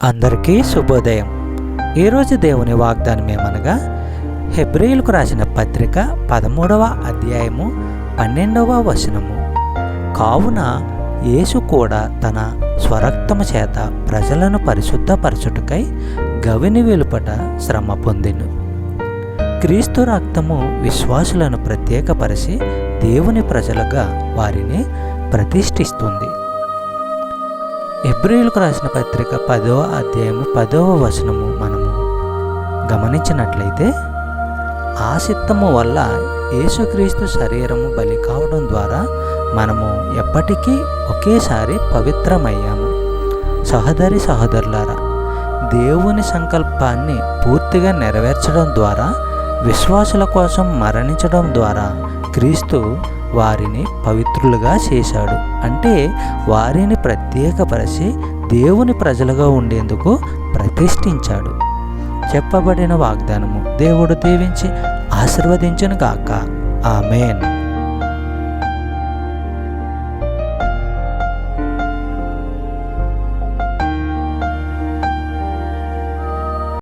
అందరికీ శుభోదయం. ఈరోజు దేవుని వాగ్దానం ఏమనగా, హెబ్రీయులకు రాసిన పత్రిక 13వ అధ్యాయము 12వ వచనము. కావున యేసు కూడా తన స్వరక్తము చేత ప్రజలను పరిశుద్ధపరచుటకై గవిని వెలుపట శ్రమ పొందెను. క్రీస్తు రక్తము విశ్వాసులను ప్రత్యేకపరిచి దేవుని ప్రజలుగా వారిని ప్రతిష్ఠిస్తుంది. హెబ్రీయులకు రాసిన పత్రిక 10వ అధ్యాయము 10వ వచనము మనము గమనించినట్లయితే, ఆ చిత్తము వల్ల యేసుక్రీస్తు శరీరము బలి కావడం ద్వారా మనము ఎప్పటికీ ఒకేసారి పవిత్రమయ్యాము. సహోదరి సహోదరులారా, దేవుని సంకల్పాన్ని పూర్తిగా నెరవేర్చడం ద్వారా, విశ్వాసుల కోసం మరణించడం ద్వారా క్రీస్తు వారిని పవిత్రులుగా చేశాడు. అంటే వారిని ప్రత్యేకపరిచి దేవుని ప్రజలుగా ఉండేందుకు ప్రతిష్ఠించాడు. చెప్పబడిన వాగ్దానము దేవుడు దీవించి ఆశీర్వదించును గాక. ఆమేన్.